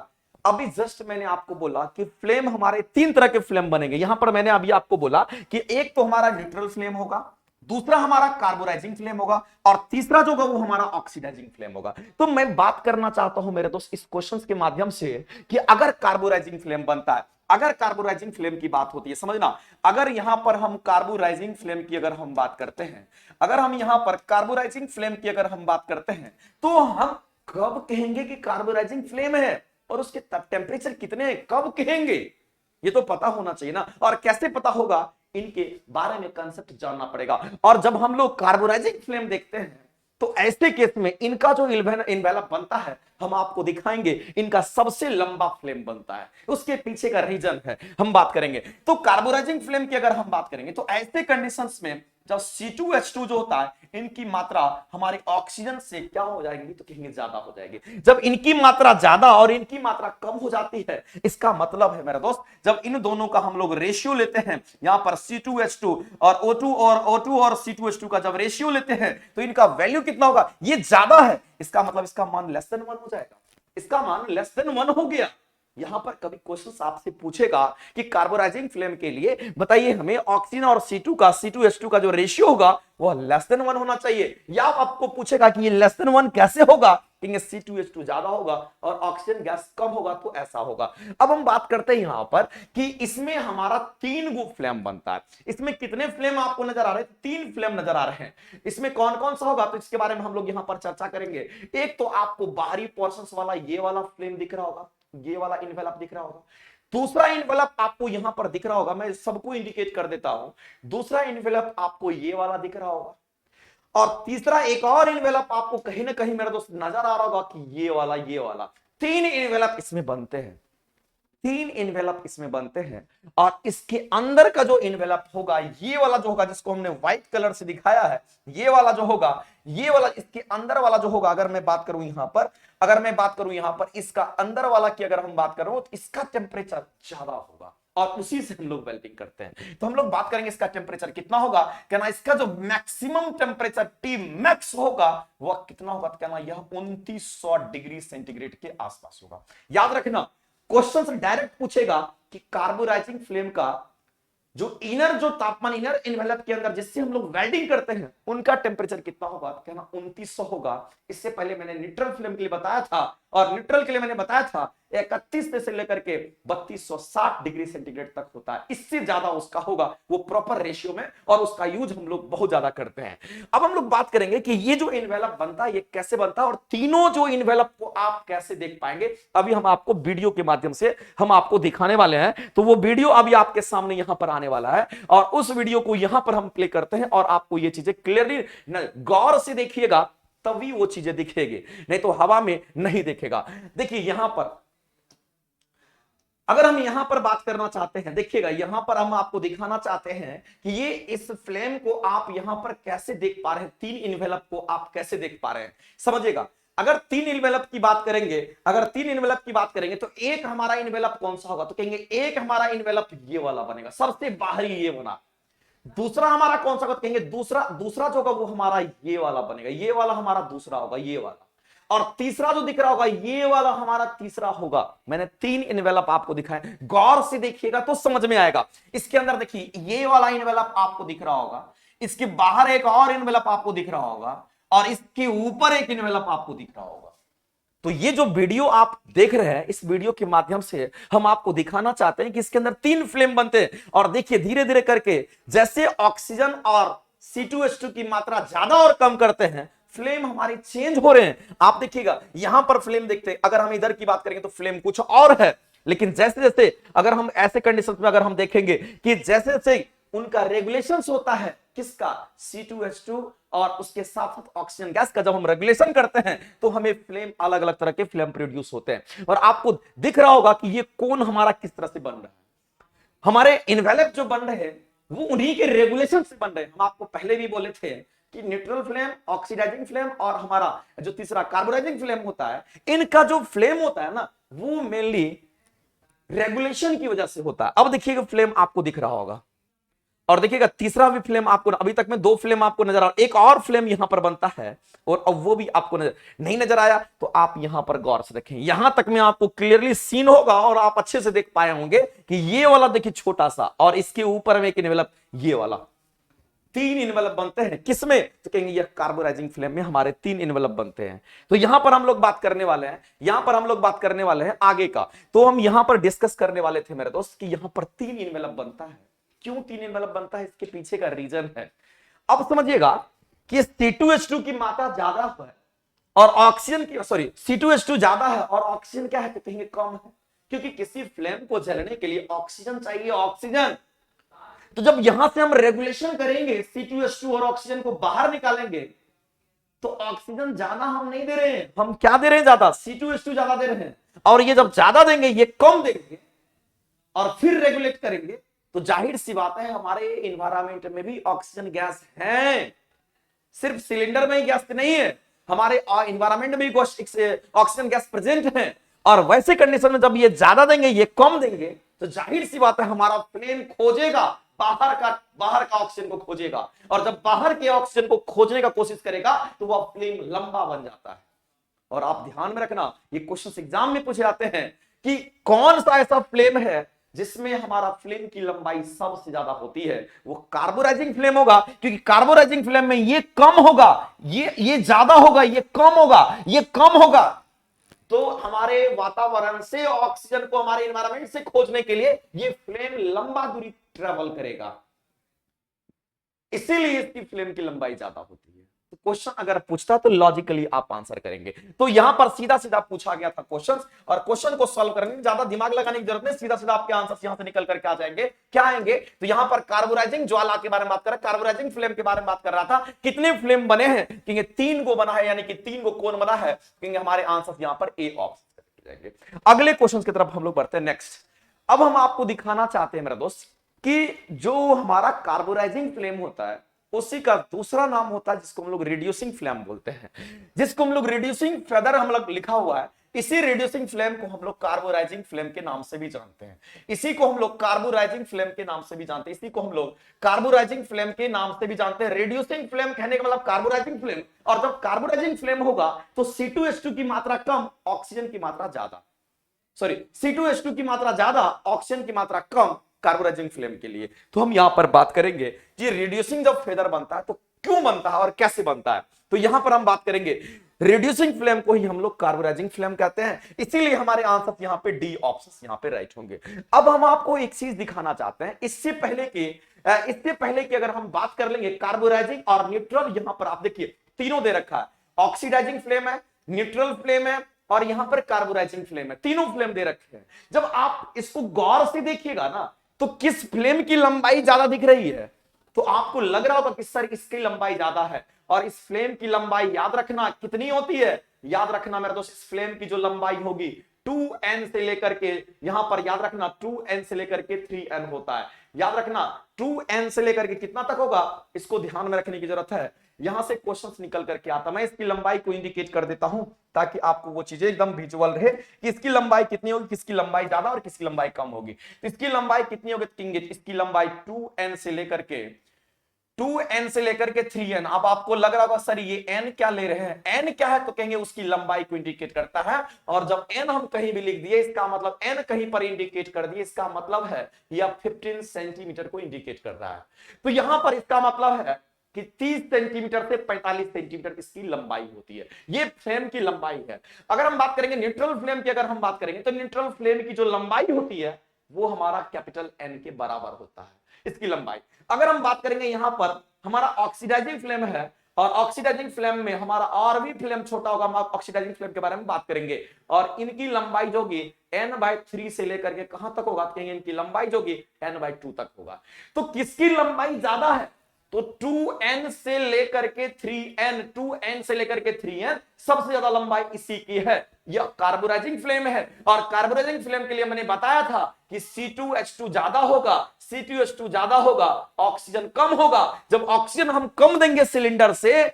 अभी जस्ट मैंने आपको बोला कि फ्लेम हमारे 3 तरह के फ्लेम बनेंगे। यहां पर मैंने अभी आपको बोला कि एक तो हमारा न्यूट्रल फ्लेम होगा, दूसरा हमारा कार्बोराइजिंग फ्लेम होगा, और तीसरा जो होगा वो हमारा ऑक्सीडाइजिंग फ्लेम होगा। तो मैं बात करना चाहता हूं मेरे दोस्त इस क्वेश्चन के माध्यम से कि अगर कार्बोराइजिंग फ्लेम बनता है, अगर कार्बोराइजिंग फ्लेम की बात होती है, समझना, अगर यहां पर हम कार्बोराइजिंग फ्लेम की अगर हम बात करते हैं, अगर हम यहां पर कार्बोराइजिंग फ्लेम की अगर हम बात करते हैं, तो हम कब कहेंगे कि कार्बोराइजिंग फ्लेम है, और उसके टेम्परेचर कितने हैं, कब कहेंगे, ये तो पता होना चाहिए ना। और कैसे पता होगा, इनके बारे में कंसेप्ट जानना पड़ेगा। और जब हम लोग कार्बोराइजिंग फ्लेम देखते हैं, तो ऐसे केस में इनका जो इन्वेलप बनता है, हम आपको दिखाएंगे, इनका सबसे लंबा फ्लेम बनता है। उसके पीछे का रीजन है, हम बात करेंगे। तो कार्बोराइजिंग फ्लेम की अगर हम बात करेंगे, तो ऐसे कंडीशंस में जब C2H2 जो होता है, इनकी मात्रा हमारे ऑक्सीजन से क्या हो जाएगी, तो कहेंगे ज्यादा हो जाएगी। जब इनकी मात्रा ज्यादा और इनकी मात्रा कम हो जाती है, इसका मतलब है मेरा दोस्त, जब इन दोनों का हम लोग रेशियो लेते हैं, यहां पर C2H2 और O2 और C2H2 का जब रेशियो लेते हैं, तो इनका वैल्यू कितना होगा, ये ज्यादा है, इसका मतलब इसका मान लेस देन 1 हो जाएगा। इसका मान लेस देन 1 हो गया। यहां पर कभी क्वेश्चन आपसे पूछेगा कि कार्बोराइजिंग फ्लेम के लिए बताइए हमें ऑक्सीजन और C2H2 का जो रेशियो होगा वो लेस देन 1 होना चाहिए, या आपको पूछेगा कि ये लेस देन 1 कैसे होगा, कहेंगे C2H2 ज्यादा होगा और ऑक्सीजन गैस कम होगा, तो ऐसा होगा। अब हम बात करते हैं यहां पर कि इसमें हमारा 3 गो फ्लेम बनता है। इसमें कितने फ्लेम आपको नजर आ रहे हैं, 3 फ्लेम नजर आ रहे हैं। इसमें कौन कौन सा होगा, तो इसके बारे में हम लोग यहां पर चर्चा करेंगे। एक तो आपको बाहरी पोर्शन वाला ये वाला फ्लेम दिख रहा होगा, ये वाला इन्वेलप दिख रहा होगा। दूसरा इन्वेलप आपको यहां पर दिख रहा होगा, मैं सबको इंडिकेट कर देता हूं। दूसरा इन्वेलप आपको ये वाला दिख रहा होगा, और तीसरा एक और इन्वेलप आपको कहीं ना कहीं मेरा दोस्त नजर आ रहा होगा कि ये वाला, ये वाला। 3 इन्वेलप इसमें बनते हैं, 3 इन्वेलप इसमें बनते हैं। और इसके अंदर का जो इन्वेलप होगा, ये वाला जो होगा, जिसको हमने व्हाइट कलर से दिखाया है, ये वाला जो होगा, ये वाला इसके अंदर वाला जो होगा, अगर मैं बात करूं यहां पर, अगर मैं बात करूं यहां पर इसका अंदर वाला की अगर हम बात करूं, तो इसका टेम्परेचर ज्यादा होगा, और उसी से हम लोग वेल्डिंग करते हैं। तो हम लोग बात करेंगे इसका टेम्परेचर कितना होगा। कहना इसका जो मैक्सिमम टेम्परेचर T मैक्स होगा वह कितना होगा, तो कहना यह 2900 डिग्री सेंटीग्रेड के आसपास होगा। याद रखना, क्वेश्चन डायरेक्ट पूछेगा कि कार्बोराइजिंग फ्लेम का जो तापमान इनर इन्वेलप के अंदर जिससे हम लोग वेल्डिंग करते हैं, उनका टेम्परेचर कितना होगा, तो कहना 2900 होगा। इससे पहले मैंने न्यूट्रल फ्लेम के लिए बताया था, और न्यूट्रल के लिए मैंने बताया था 31 से लेकर के 3260 डिग्री सेंटीग्रेड तक होता है। इससे ज्यादा उसका होगा, वो प्रॉपर रेशियो में, और उसका यूज हम लोग बहुत ज्यादा करते हैं। अब हम लोग बात करेंगे कि ये जो इन्वेलप बनता है ये कैसे बनता है, और तीनों जो इन्वेलप को आप कैसे देख पाएंगे, अभी हम आपको वीडियो के माध्यम से हम आपको दिखाने वाले हैं। तो वो वीडियो अभी आपके सामने यहां पर आने वाला है, और उस वीडियो को यहां पर हम प्ले करते हैं, और आपको ये चीजें क्लियरली गौर से देखिएगा, तभी वो चीजें दिखेगी, नहीं तो हवा में नहीं दिखेगा। देखिए यहां पर अगर हम यहां पर बात करना चाहते हैं, देखिएगा यहां पर हम आपको दिखाना चाहते हैं कि ये इस फ्लेम को आप यहां पर कैसे देख पा रहे हैं, 3 इन्वेलप को आप कैसे देख पा रहे हैं, समझिएगा। अगर 3 इन्वेलप की बात करेंगे, अगर 3 इन्वेलप की बात करेंगे, तो एक हमारा इन्वेलप कौन सा होगा, तो कहेंगे एक हमारा इन्वेलप ये वाला बनेगा, सबसे बाहरी ये बना। दूसरा हमारा कौन सा होगा, तो कहेंगे दूसरा जो होगा वो हमारा ये वाला बनेगा, ये वाला हमारा दूसरा होगा, ये वाला। और तीसरा जो दिख रहा होगा, ये वाला हमारा तीसरा होगा। मैंने 3 इन्वेलप आपको दिखाए, गौर से देखिएगा तो समझ में आएगा। इसके अंदर देखिए ये वाला इन्वेलप आपको दिख रहा होगा, इसके बाहर एक और इन्वेलप आपको दिख रहा होगा, और इसके ऊपर एक इन्वेलप आपको दिख रहा होगा। तो ये जो वीडियो आप देख रहे हैं, इस वीडियो के माध्यम से हम आपको दिखाना चाहते हैं कि इसके अंदर 3 फ्लेम बनते हैं। और देखिए धीरे धीरे करके जैसे ऑक्सीजन और C2H2 की मात्रा ज्यादा और कम करते हैं, फ्लेम हमारे चेंज हो रहे हैं। आप देखिएगा यहां पर फ्लेम देखते हैं, अगर हम इधर की बात करेंगे तो फ्लेम कुछ और है, लेकिन जैसे जैसे अगर हम ऐसे कंडीशन में अगर हम देखेंगे कि जैसे जैसे उनका रेगुलेशन होता है, किसका, C2H2 और उसके साथ साथ ऑक्सीजन गैस का, जब हम रेगुलेशन करते हैं तो हमें फ्लेम, अलग अलग तरह के फ्लेम प्रोड्यूस होते हैं। और आपको दिख रहा होगा कि ये कोन हमारा किस तरह से बन रहा है। हमारे इन्वेलप जो बन रहे हैं वो उन्हीं के रेगुलेशन से बन रहे हैं। हम आपको पहले भी बोले थे कि न्यूट्रल फ्लेम, ऑक्सीडाइजिंग फ्लेम और हमारा जो तीसरा कार्बोनाइजिंग फ्लेम होता है, इनका जो फ्लेम होता है ना, वो मेनली रेगुलेशन की वजह से होता है। अब देखिएगा फ्लेम आपको दिख रहा होगा, और देखिएगा तीसरा भी फ्लेम आपको, अभी तक में दो फ्लेम आपको नजर आ रहा, एक और फ्लेम यहां पर बनता है, और अब वो भी आपको नहीं नजर आया तो आप यहां पर गौर से देखें, यहां तक में आपको क्लियरली सीन होगा और आप अच्छे से देख पाए होंगे कि ये वाला देखिए छोटा सा, और इसके ऊपर में एक इन्वेलप, ये वाला, तीन इन्वेलप बनते हैं। किसमें, तो कहेंगे ये कार्बोराइजिंग फ्लेम में हमारे तीन इन्वेलप बनते हैं। तो यहां पर हम लोग बात करने वाले हैं, यहां पर हम लोग बात करने वाले हैं आगे का। तो हम यहां पर डिस्कस करने वाले थे मेरे दोस्त कि यहां पर तीन इन्वेलप बनता है। क्यों तीन इन्वेलप बनता है, इसके पीछे का रीजन है। अब समझिएगा कि C2H2 की मात्रा ज्यादा है और ऑक्सीजन की, सॉरी, C2H2 ज्यादा है और ऑक्सीजन क्या है, तो कहेंगे कम है, क्योंकि किसी फ्लेम को जलने के लिए ऑक्सीजन चाहिए, ऑक्सीजन। तो जब यहां से हम रेगुलेशन करेंगे, C2H2 और ऑक्सीजन को बाहर निकालेंगे, तो ऑक्सीजन ज्यादा हम नहीं दे रहे हैं, हम क्या दे रहे हैं, ज्यादा, C2H2 ज्यादा दे रहे हैं। और ये जब ज्यादा देंगे, ये कम देंगे और फिर रेगुलेट करेंगे, तो जाहिर सी बात है हमारे इन्वायरमेंट में भी ऑक्सीजन गैस है, सिर्फ सिलेंडर में ही गैस नहीं है, हमारे इन्वायरमेंट में भी ऑक्सीजन गैस प्रेजेंट है। और वैसे कंडीशन में जब ये ज्यादा देंगे, ये कम देंगे, तो जाहिर सी बात है हमारा फ्लेम खोजेगा बाहर का ऑक्सीजन को खोजेगा, और जब बाहर के ऑक्सीजन को खोजने का कोशिश करेगा तो वह फ्लेम लंबा बन जाता है। और आप ध्यान में रखना, ये क्वेश्चन एग्जाम में पूछे जाते हैं कि कौन सा ऐसा फ्लेम है जिसमें हमारा फ्लेम की लंबाई सबसे ज्यादा होती है, वो कार्बोराइजिंग फ्लेम होगा, क्योंकि कार्बोराइजिंग फ्लेम में ये कम होगा, ये ज्यादा होगा, ये कम होगा, ये कम होगा। तो हमारे वातावरण से ऑक्सीजन को हमारे एनवायरनमेंट से खोजने के लिए ये फ्लेम लंबा दूरी ट्रेवल करेगा, इसीलिए इसकी फ्लेम की लंबाई ज्यादा होती है। तो क्वेश्चन अगर पूछता तो लॉजिकली आप आंसर करेंगे। तो यहां पर सीधा सीधा पूछा गया था क्वेश्चन, और क्वेश्चन को सॉल्व करने में ज्यादा दिमाग लगाने की जरूरत नहीं, सीधा सीधा आपके आंसर यहां से निकल करके आ जाएंगे। क्या आएंगे, तो यहां पर कार्बोराइजिंग ज्वाला के बारे में बात कर रहा है, कार्बोराइजिंग फ्लेम के बारे में बात कर रहा था। कितने फ्लेम बने हैं, क्योंकि तीन को बना है, यानी कि तीन को कौन बना है, क्योंकि हमारे आंसर यहां पर ए ऑप्शन जाएंगे। अगले क्वेश्चन की तरफ हम लोग बढ़ते हैं नेक्स्ट। अब हम आपको दिखाना चाहते हैं मेरा दोस्त कि जो हमारा कार्बोराइजिंग फ्लेम होता है, उसी का दूसरा नाम होता है जिसको हम लोग रिड्यूसिंग फ्लेम बोलते हैं, जिसको हम लोग रिड्यूसिंग फेदर हम लोग लिखा हुआ है। इसी रिड्यूसिंग फ्लेम को हम लोग कार्बोराइजिंग फ्लेम के नाम से भी जानते हैं, इसी को हम लोग कार्बोराइजिंग फ्लेम के नाम से भी जानते हैं, इसी को हम लोग कार्बोराइजिंग फ्लेम के नाम से भी जानते हैं। रिड्यूसिंग फ्लेम कहने का मतलब कार्बोराइजिंग फ्लेम, और जब कार्बोराइजिंग फ्लेम होगा तो C2H2 की मात्रा कम, ऑक्सीजन की मात्रा ज्यादा, सॉरी, C2H2 की मात्रा ज्यादा, ऑक्सीजन की मात्रा कम कार्बोराइजिंग फ्लेम के लिए। तो हम यहां पर बात करेंगे कि रिड्यूसिंग जब फेदर बनता है तो क्यों बनता है और कैसे बनता है। तो यहां पर हम बात करेंगे रिड्यूसिंग फ्लेम को ही हम लोग कार्बोराइजिंग फ्लेम कहते हैं, इसीलिए हमारे आंसर यहां पे डी ऑप्शन यहां पे राइट होंगे। अब हम आपको एक चीज दिखाना चाहते हैं, इससे पहले कि अगर हम बात कर लेंगे कार्बोराइजिंग और न्यूट्रल, यहां पर आप देखिए तीनों दे रखा है, ऑक्सीडाइजिंग फ्लेम है, न्यूट्रल फ्लेम है और यहां पर कार्बोराइजिंग फ्लेम है, तीनों फ्लेम दे रखे हैं। जब आप इसको गौर से देखिएगा ना, तो किस फ्लेम की लंबाई ज्यादा दिख रही है, तो आपको लग रहा होगा कि सर इसकी लंबाई ज्यादा है। और इस फ्लेम की लंबाई याद रखना कितनी होती है, याद रखना मेरे दोस्त, इस फ्लेम की जो लंबाई होगी 2n से लेकर के, यहां पर याद रखना 2n से लेकर के 3n होता है। याद रखना 2n से लेकर के कितना तक होगा, इसको ध्यान में रखने की जरूरत है। यहां से क्वेश्चंस निकल करके आता, मैं इसकी लंबाई को इंडिकेट कर देता हूं ताकि आपको वो चीजें एकदम विजुअल रहे कि इसकी लंबाई कितनी होगी, किसकी लंबाई ज्यादा और किसकी लंबाई कम होगी। तो इसकी लंबाई कितनी होगी, इसकी लंबाई 2n से लेकर के 3n। अब आपको लग रहा होगा सर ये n क्या ले रहे हैं, n क्या है, तो कहेंगे उसकी लंबाई को इंडिकेट करता है। और जब n हम कहीं भी लिख दिए, इसका मतलब n कहीं पर इंडिकेट कर दिए, इसका मतलब है यह 15 सेंटीमीटर को इंडिकेट कर रहा है। तो यहां पर इसका मतलब है कि 30 सेंटीमीटर से 45 सेंटीमीटर इसकी लंबाई होती है, ये फ्लेम की लंबाई है। अगर हम बात करेंगे न्यूट्रल फ्लेम की, अगर हम बात करेंगे तो न्यूट्रल फ्लेम की जो लंबाई होती है वो हमारा कैपिटल N के बराबर होता है, इसकी लंबाई। अगर हम बात करेंगे यहां पर हमारा ऑक्सीडाइजिंग फ्लेम है, और ऑक्सीडाइजिंग फ्लेम में हमारा और भी फ्लेम छोटा होगा, हम ऑक्सीडाइजिंग फ्लेम के बारे में बात करेंगे। और इनकी लंबाई जो होगी n/3 से लेकर के कहां तक होगा, कहेंगे इनकी लंबाई जो होगी n/2 तक होगा। तो किसकी लंबाई ज्यादा है, तो 2n से लेकर के 3n, 2n से लेकर के 3n सबसे ज्यादा लंबाई इसी की है। यह कार्बोराइजिंग फ्लेम है, और कार्बोराइजिंग फ्लेम के लिए मैंने बताया था कि C2H2 ज्यादा होगा, C2H2 ज्यादा होगा, ऑक्सीजन कम होगा। जब ऑक्सीजन हम कम देंगे सिलेंडर से,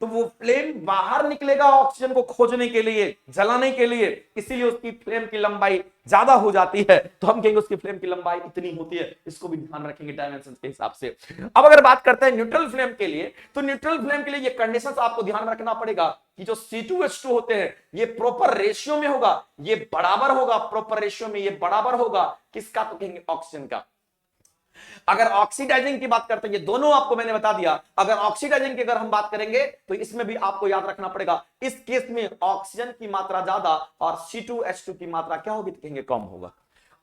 तो वो फ्लेम बाहर निकलेगा ऑक्सीजन को खोजने के लिए, जलाने के लिए, इसीलिए उसकी फ्लेम की लंबाई ज्यादा हो जाती है। तो हम कहेंगे उसकी फ्लेम की लंबाई इतनी होती है, इसको भी ध्यान रखेंगे डायमेंशन के हिसाब से। अब अगर बात करते हैं न्यूट्रल फ्लेम के लिए, तो न्यूट्रल फ्लेम के लिए ये कंडीशंस आपको ध्यान में रखना पड़ेगा कि जो C2H2 होते हैं ये प्रॉपर रेशियो में होगा, ये बराबर होगा, प्रॉपर रेशियो में ये बराबर होगा किसका, तो कहेंगे ऑक्सीजन का। अगर ऑक्सीडाइजिंग की बात करते हैं, ये दोनों आपको मैंने बता दिया। अगर ऑक्सीडाइजिंग की अगर हम बात करेंगे तो इसमें भी आपको याद रखना पड़ेगा, इस केस में ऑक्सीजन की मात्रा ज्यादा और C2H2 की मात्रा क्या होगी, तो कहेंगे कम होगा।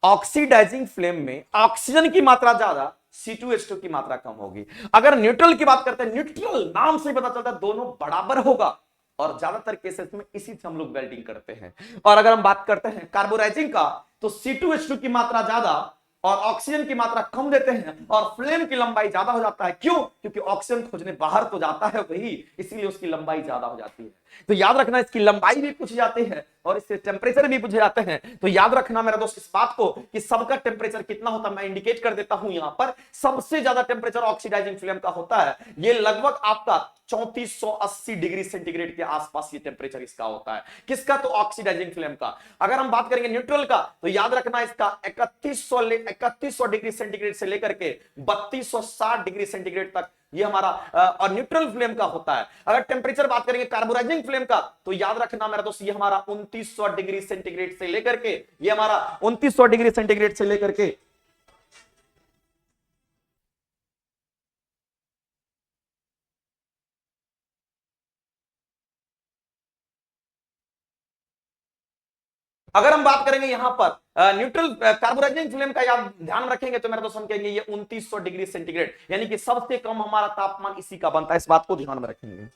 ऑक्सीडाइजिंग फ्लेम में ऑक्सीजन की मात्रा ज्यादा, C2H2 की मात्रा कम होगी। अगर न्यूट्रल की बात करते हैं, न्यूट्रल नाम से पता चलता है दोनों बराबर होगा, और ज्यादातर केसेस में इसी से हम लोग वेल्डिंग करते हैं। और अगर हम बात करते हैं कार्बोराइजिंग का, तो C2H2 की मात्रा ज्यादा और ऑक्सीजन की मात्रा कम देते हैं, और फ्लेम की लंबाई ज्यादा हो जाता है। क्यों, क्योंकि ऑक्सीजन खोजने बाहर तो जाता है वही, इसीलिए उसकी लंबाई ज्यादा हो जाती है। तो याद रखना, इसकी लंबाई भी पूछी जाती है और इससे टेम्परेचर भी पूछे जाते हैं। तो याद रखना मेरा दोस्त इस बात को कि सबका टेम्परेचर कितना होता है, मैं इंडिकेट कर देता हूं यहां पर। सबसे ज्यादा टेम्परेचर ऑक्सीडाइजिंग फ्लेम का होता है, ये लगभग आपका 3480 डिग्री सेंटीग्रेड के आसपास ये टेम्परेचर इसका होता है। किसका, तो ऑक्सीडाइजिंग फ्लेम का। अगर हम बात करेंगे न्यूट्रल का, तो याद रखना इसका 3100 डिग्री सेंटीग्रेड से लेकर के 3260 डिग्री सेंटीग्रेड तक ये हमारा और न्यूट्रल फ्लेम का होता है। अगर टेम्परेचर बात करेंगे कार्बोराइजिंग फ्लेम का, तो याद रखना मेरा दोस्त ये हमारा 2900 डिग्री सेंटीग्रेड से लेकर के, ये हमारा 2900 डिग्री सेंटीग्रेड से लेकर के अगर हम बात करेंगे यहां पर न्यूट्रल कार्बोराइजिंग फ्लेम का याद ध्यान रखेंगे, तो मेरा दोस्त हम कहेंगे ये 2900 डिग्री सेंटीग्रेड, यानी कि सबसे कम हमारा तापमान इसी का बनता है। इस बात को ध्यान में रखेंगे।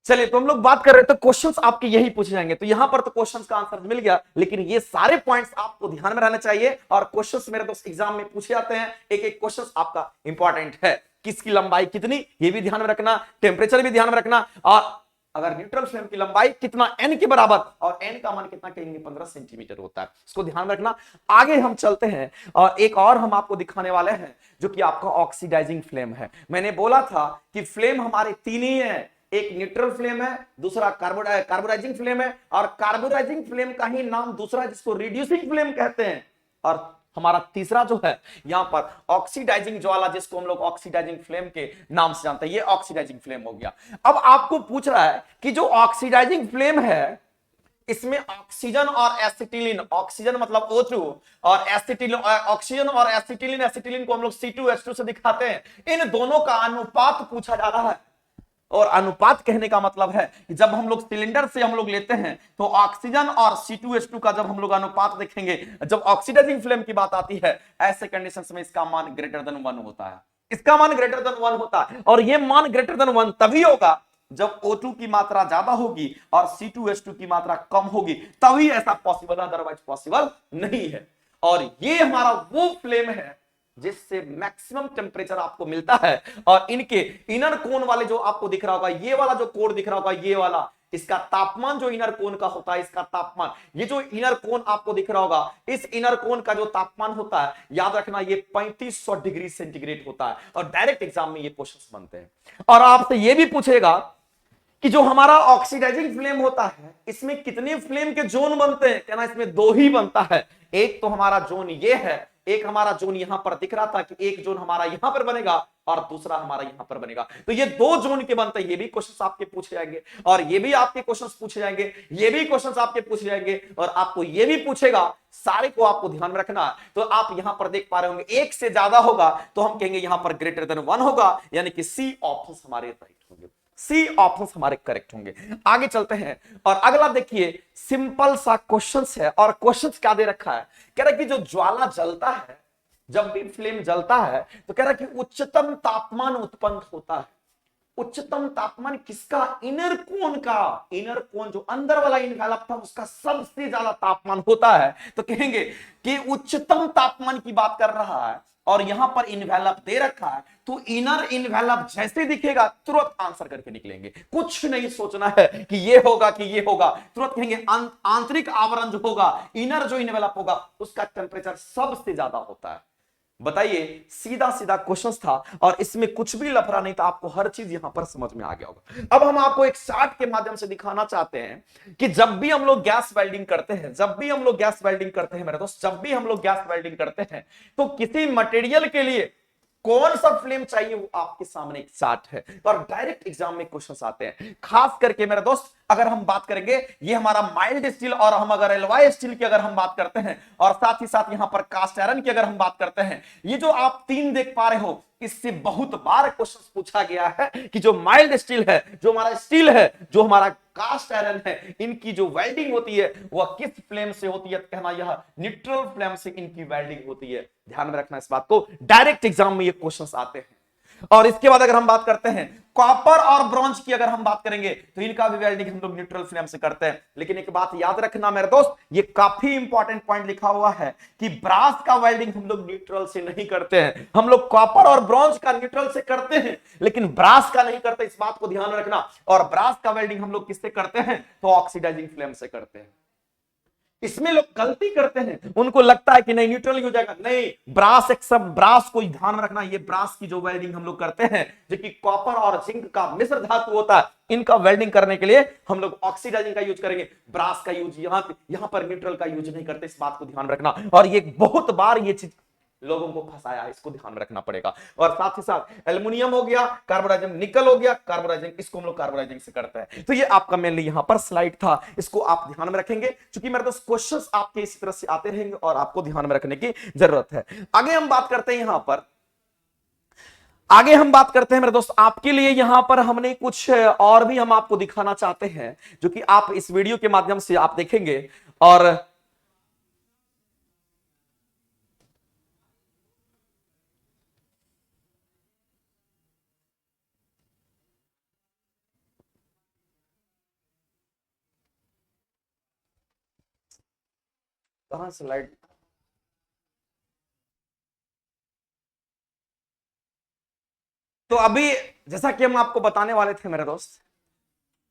चलिए, तो हम लोग बात कर रहे थे क्वेश्चंस आपके यही पूछे जाएंगे, तो यहां पर तो क्वेश्चंस का आंसर मिल गया, लेकिन ये सारे पॉइंट्स आपको ध्यान में रहना चाहिए। और क्वेश्चंस मेरे दोस्त एग्जाम में पूछे जाते हैं, एक एक क्वेश्चंस आपका इंपॉर्टेंट है। किसकी लंबाई कितनी, ये भी ध्यान में रखना, टेम्परेचर भी ध्यान में रखना, और अगर न्यूट्रल फ्लेम की लंबाई कितना n के बराबर, और n का मान कितना कहेंगे 15 सेंटीमीटर होता है, इसको ध्यान में रखना। आगे हम चलते हैं और एक और हम आपको दिखाने वाले हैं जो कि आपका ऑक्सीडाइजिंग फ्लेम है। मैंने बोला था कि फ्लेम हमारे तीन ही है, एक न्यूट्रल फ्लेम है, दूसरा कार्बोराइजिंग फ्लेम है, और कार्बोराइजिंग फ्लेम का ही नाम दूसरा जिसको रिड्यूसिंग फ्लेम कहते हैं, और हमारा तीसरा जो है यहां पर ऑक्सीडाइजिंग ज्वाला, जिसको हम लोग ऑक्सीडाइजिंग फ्लेम के नाम से जानते हैं, ये ऑक्सीडाइजिंग फ्लेम हो गया। अब आपको पूछ रहा है कि जो ऑक्सीडाइजिंग फ्लेम है इसमें ऑक्सीजन और एसिटिलीन, ऑक्सीजन मतलब O2 और एसिटिलीन, ऑक्सीजन और एसिटिलीन, एसिटिलीन को हम लोग C2H2 से दिखाते हैं, इन दोनों का अनुपात पूछा जा रहा है। और अनुपात कहने का मतलब है कि जब हम लोग सिलेंडर से हम लोग लेते हैं तो ऑक्सीजन और C2H2 का जब हम लोग अनुपात देखेंगे, जब ऑक्सीडाइजिंग फ्लेम की बात आती है, ऐसे कंडीशंस में इसका मान ग्रेटर देन 1 होता है, इसका मान ग्रेटर देन 1 होता है। और यह मान ग्रेटर देन 1 तभी होगा जब O2 की मात्रा ज्यादा होगी और C2H2 की मात्रा कम होगी, तभी ऐसा पॉसिबल है, अदरवाइज पॉसिबल नहीं है। और ये हमारा वो फ्लेम है जिससे मैक्सिमम टेम्परेचर आपको मिलता है। और इनके इनर कोन वाले जो आपको दिख रहा होगा, ये वाला जो कोड दिख रहा होगा, ये वाला, इसका तापमान जो इनर कोन का होता है, इसका तापमान, ये जो इनर कोन आपको दिख रहा होगा, इस इनर कोन का जो तापमान होता है, याद रखना ये 3500 डिग्री सेंटीग्रेड होता है। और डायरेक्ट एग्जाम में ये क्वेश्चंस बनते हैं। और आपसे ये भी पूछेगा कि जो हमारा ऑक्सीडाइजिंग फ्लेम होता है, इसमें कितने फ्लेम के जोन बनते हैं, कहना इसमें 2 ही बनता है। एक तो हमारा जोन ये है, एक हमारा जोन यहां पर दिख रहा था कि एक जोन हमारा यहां पर बनेगा और दूसरा हमारा यहां पर बनेगा। तो ये 2 जोन के बनते हैं। ये भी क्वेश्चंस आपके पूछे जाएंगे, और ये भी आपके क्वेश्चंस पूछे जाएंगे, ये भी क्वेश्चंस आपके पूछे जाएंगे, और आपको ये भी पूछेगा। सारे को आपको ध्यान में रखना। तो आप यहां पर देख पा रहे होंगे, एक से ज्यादा होगा तो हम कहेंगे यहां पर ग्रेटर देन 1 होगा, यानी कि सी ऑप्शन हमारे राइट होंगे। सी ऑप्शन हमारे करेक्ट होंगे। आगे चलते हैं और अगला देखिए सिंपल सा क्वेश्चन है और क्वेश्चन क्या दे रखा है, कह रहा है कि जो ज्वाला जलता है, जब भी फ्लेम जलता है तो कह रहा है कि उच्चतम तापमान उत्पन्न होता है। उच्चतम तापमान किसका? इनर कोन का। इनर कोन जो अंदर वाला इनवेलप था उसका सबसे ज्यादा तापमान होता है। तो कहेंगे कि उच्चतम तापमान की बात कर रहा है और यहां पर इनवेलप दे रखा है, तो इनर इनवेलप जैसे दिखेगा तुरंत आंसर करके निकलेंगे। कुछ नहीं सोचना है कि ये होगा कि ये होगा, तुरंत कहेंगे आंतरिक आवरण जो होगा, इनर जो इनवेलप होगा उसका टेम्परेचर सबसे ज्यादा होता है। बताइए, सीधा सीधा क्वेश्चन था और इसमें कुछ भी लफड़ा नहीं था, आपको हर चीज यहां पर समझ में आ गया होगा। अब हम आपको एक चार्ट के माध्यम से दिखाना चाहते हैं कि जब भी हम लोग गैस वेल्डिंग करते हैं, जब भी हम लोग गैस वेल्डिंग करते हैं मेरे दोस्त, जब भी हम लोग गैस वेल्डिंग करते हैं तो किसी मटेरियल के लिए कौन सा फ्लेम चाहिए वो आपके सामने एक चार्ट है और डायरेक्ट एग्जाम में क्वेश्चंस आते हैं। खास करके मेरे दोस्त अगर हम बात करेंगे, ये हमारा माइल्ड स्टील और हम अगर एलॉय स्टील की अगर हम बात करते हैं और साथ ही साथ यहां पर कास्ट आयरन की अगर हम बात करते हैं, ये जो आप तीन देख पा रहे हो इससे बहुत बार क्वेश्चन पूछा गया है कि जो माइल्ड स्टील है, जो हमारा स्टील है, जो हमारा कास्ट आयरन है, इनकी जो वेल्डिंग होती है वह किस फ्लेम से होती है? कहना यह न्यूट्रल फ्लेम से इनकी वेल्डिंग होती है। ध्यान में रखना इस बात को, डायरेक्ट एग्जाम में ये क्वेश्चंस आते हैं। और इसके बाद अगर हम बात करते हैं कॉपर और ब्रॉन्ज की, अगर हम बात करेंगे तो इनका भी वेल्डिंग हम लोग न्यूट्रल फ्लेम से करते हैं। लेकिन एक बात याद रखना मेरे दोस्त, ये काफी इंपॉर्टेंट पॉइंट लिखा हुआ है कि ब्रास का वेल्डिंग हम लोग न्यूट्रल से नहीं करते हैं। हम लोग कॉपर और ब्रॉन्ज का न्यूट्रल से करते हैं लेकिन ब्रास का नहीं करते, इस बात को ध्यान रखना। और ब्रास का वेल्डिंग हम लोग किससे करते हैं? तो ऑक्सीडाइजिंग फ्लेम से करते हैं। इसमें लोग गलती करते हैं, उनको लगता है कि नहीं न्यूट्रल ही हो जाएगा, नहीं, ब्रास एक सब, ब्रास को ध्यान में रखना। ये ब्रास की जो वेल्डिंग हम लोग करते हैं जो कि कॉपर और जिंक का मिश्र धातु होता है, इनका वेल्डिंग करने के लिए हम लोग ऑक्सीडाइजिंग का यूज करेंगे, ब्रास का यूज यहां पर न्यूट्रल का यूज नहीं करते। इस बात को ध्यान रखना। और ये बहुत बार ये चीज लोगों को फंसाया है, इसको ध्यान में रखना पड़ेगा। और साथ ही साथ एल्युमिनियम हो गया, कार्बोडाइजिंग, निकल हो गया, कार्बोडाइजिंग, इसको हम लोग कार्बोडाइजिंग से करते हैं। तो ये आपका मेनली यहां पर स्लाइड था, इसको आप ध्यान में रखेंगे क्योंकि मेरे दोस्त क्वेश्चंस आपके इसी तरह से आते रहेंगे और आपको ध्यान में रखने की जरूरत है। आगे हम बात करते हैं यहां पर, आगे हम बात करते हैं मेरे दोस्त, आपके लिए यहां पर हमने कुछ और भी हम आपको दिखाना चाहते हैं जो कि आप इस वीडियो के माध्यम से आप देखेंगे। और कहां स्लाइड, तो अभी जैसा कि हम आपको बताने वाले थे मेरे दोस्त,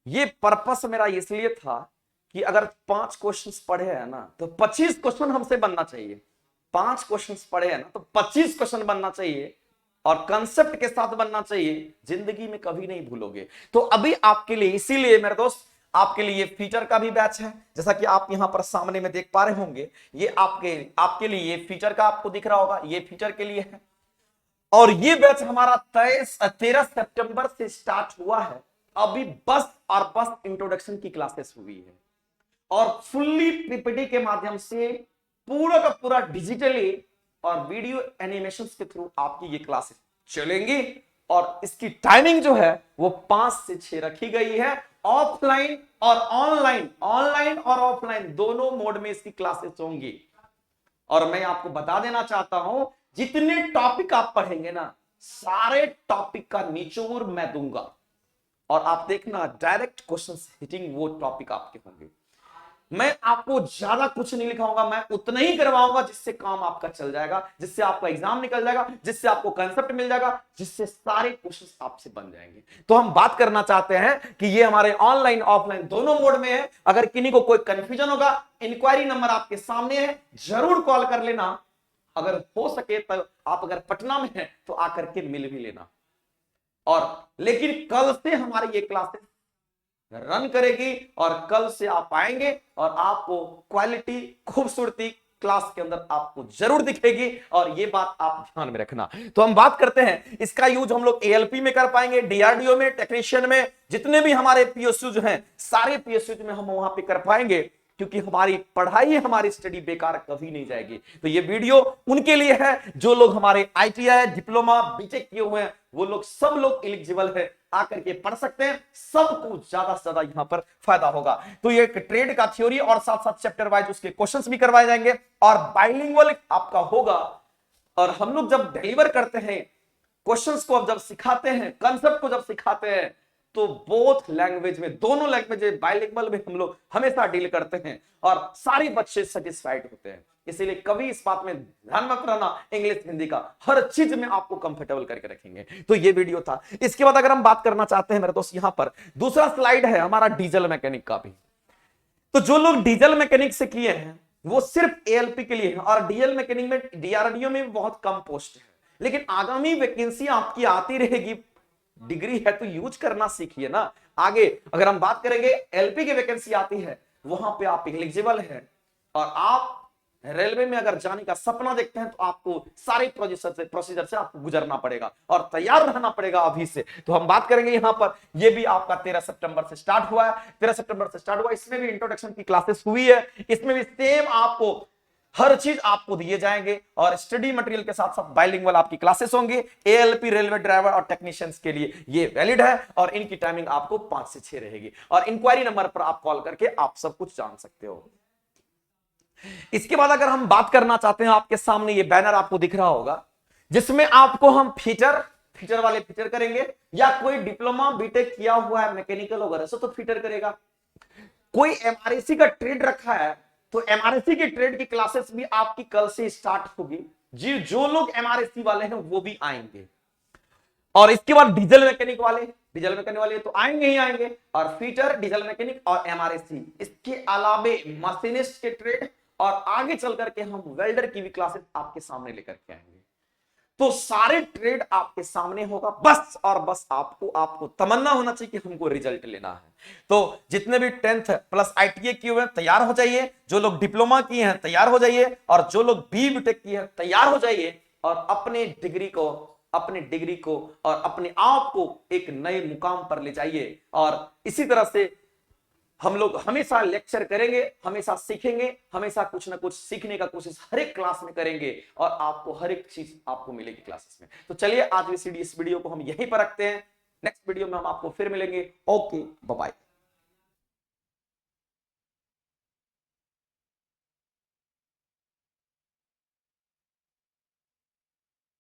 ये पर्पस मेरा इसलिए था कि अगर 5 क्वेश्चंस पढ़े हैं ना तो 25 क्वेश्चन हमसे बनना चाहिए। 5 क्वेश्चंस पढ़े हैं ना तो 25 क्वेश्चन बनना चाहिए और कंसेप्ट के साथ बनना चाहिए, जिंदगी में कभी नहीं भूलोगे। तो अभी आपके लिए, इसीलिए मेरे दोस्त आपके लिए फीचर का भी बैच है, जैसा कि आप यहां पर सामने में देख पा रहे होंगे। ये आपके लिए ये फीचर का आपको दिख रहा होगा, ये फीचर के लिए है। और ये बैच हमारा 13 सितंबर से स्टार्ट हुआ है। अभी बस और बस इंट्रोडक्शन की क्लासेस हुई है और फुल्ली पीपीटी के माध्यम से पूरा का पूरा डिजिटली और वीडियो एनिमेशंस के थ्रू आपकी ये क्लासेस चलेंगी। और इसकी टाइमिंग जो है वो 5 से 6 रखी गई है। ऑफलाइन और ऑनलाइन, ऑनलाइन और ऑफलाइन दोनों मोड में इसकी क्लासेस होंगी। और मैं आपको बता देना चाहता हूं, जितने टॉपिक आप पढ़ेंगे ना, सारे टॉपिक का निचोड़ मैं दूंगा और आप देखना डायरेक्ट क्वेश्चन हिटिंग वो टॉपिक आपके होंगे। मैं आपको ज्यादा कुछ नहीं लिखाऊंगा, मैं उतना ही करवाऊंगा जिससे काम आपका चल जाएगा, जिससे आपका एग्जाम निकल जाएगा, जिससे आपको कंसेप्ट मिल जाएगा, जिससे सारे क्वेश्चंस आपसे बन जाएंगे। तो हम बात करना चाहते हैं कि ये हमारे ऑनलाइन ऑफलाइन दोनों मोड में है। अगर किन्हीं को कोई कंफ्यूजन होगा, इंक्वायरी नंबर आपके सामने है, जरूर कॉल कर लेना। अगर हो सके तो आप अगर पटना में है तो आकर के मिल भी लेना। और लेकिन कल से हमारी ये क्लासेस रन करेगी और कल से आप आएंगे और आपको क्वालिटी, खूबसूरती क्लास के अंदर आपको जरूर दिखेगी। और ये बात आप ध्यान में रखना। तो हम बात करते हैं, इसका यूज हम लोग एएलपी में कर पाएंगे, डीआरडीओ में, टेक्नीशियन में, जितने भी हमारे पीएसयू जो हैं, सारे पीएसयू में हम वहां पे कर पाएंगे, क्योंकि हमारी पढ़ाई, हमारी स्टडी बेकार कभी नहीं जाएगी। तो ये वीडियो उनके लिए है जो लोग हमारे आईटीआई, डिप्लोमा, बीटेक किए हुए हैं, वो लोग सब लोग एलिजिबल है आकर के पढ़ सकते हैं, सबको ज्यादा से ज्यादा यहां पर फायदा होगा। तो ये ट्रेड का थ्योरी और साथ साथ चैप्टर वाइज उसके क्वेश्चंस भी करवाए जाएंगे और बाइलिंगुअल आपका होगा। और हम लोग जब डिलीवर करते हैं क्वेश्चंस को, अब जब सिखाते हैं, कंसेप्ट को जब सिखाते हैं, तो बोथ लैंग्वेज में, दोनों लैंग्वेज बाइलिंगुअल में हम लोग हमेशा डील करते हैं और सारे बच्चे सेटिस्फाइड होते हैं। इसीलिए कभी इस बात में ध्यान मत रहना, इंग्लिश हिंदी का हर चीज में आपको कंफर्टेबल करके रखेंगे। तो ये वीडियो था। इसके बाद अगर हम बात करना चाहते हैं मेरे दोस्त, यहां पर दूसरा स्लाइड है हमारा डीजल मैकेनिक का भी। तो जो लोग डीजल मैकेनिक से किए हैं वो सिर्फ एएलपी के लिए है, और डीजल मैकेनिक में डीआरडीओ में बहुत कम पोस्ट है, लेकिन आगामी वैकेंसी आपकी आती रहेगी। डिग्री है तो यूज करना सीखिए ना। आगे अगर हम बात करेंगे एलपी की वैकेंसी आती है, वहां पे आप एलिजिबल है और आप रेलवे में अगर जाने का सपना देखते हैं तो आपको सारे प्रोसीजर से आपको गुजरना पड़ेगा और तैयार रहना पड़ेगा अभी से। तो हम बात करेंगे यहां पर, ये भी आपका 13 सितंबर से स्टार्ट हुआ है। 13 सितंबर से स्टार्ट हुआ, इसमें भी इंट्रोडक्शन की क्लासेस हुई है, इसमें भी सेम आपको हर चीज आपको दिए जाएंगे और स्टडी मटेरियल के साथ साथ बाइलिंगुअल आपकी क्लासेस होंगे। एएलपी रेलवे ड्राइवर और टेक्नीशियंस के लिए ये वैलिड है और इनकी टाइमिंग आपको 5 से 6 रहेगी और इंक्वायरी नंबर पर आप कॉल करके आप सब कुछ जान सकते हो। इसके बाद अगर हम बात करना चाहते हैं, आपके सामने ये बैनर आपको दिख रहा होगा जिसमें आपको हम फीचर वाले फीचर करेंगे, या कोई डिप्लोमा बीटेक किया हुआ है मैकेनिकल वगैरह से तो फीचर करेगा। कोई एमआरएससी का ट्रेड रखा है तो एमआरएससी की ट्रेड की क्लासेस भी आपकी कल से स्टार्ट होगी जी। जो लोग एमआरएससी वाले हैं वो भी आएंगे। और इसके बाद डीजल मैकेनिक वाले तो आएंगे ही आएंगे, और फीटर, डीजल मैकेनिक और एमआरएससी, इसके अलावे मशीनिस्ट के ट्रेड और आगे चल करके हम वेल्डर की भी क्लासेस आपके सामने लेकर के आएंगे। तो सारे ट्रेड आपके सामने होगा, बस और बस आपको तमन्ना होना चाहिए कि हमको रिजल्ट लेना है। तो जितने भी 10th प्लस आईटीआई किए हुए हैं तैयार हो जाइए, जो लोग डिप्लोमा किए हैं तैयार हो जाइए, और जो लोग बीटेक किए हैं तैयार हो जाइए और अपने डिग्री को और अपने आप को एक नए मुकाम पर ले जाइए। और इसी तरह से हम लोग हमेशा लेक्चर करेंगे, हमेशा सीखेंगे, हमेशा कुछ ना कुछ सीखने का कोशिश हर एक क्लास में करेंगे और आपको हर एक चीज आपको मिलेगी क्लासेस में। तो चलिए आज इस वीडियो को हम यहीं पर रखते हैं, नेक्स्ट वीडियो में हम आपको फिर मिलेंगे। Okay, bye bye.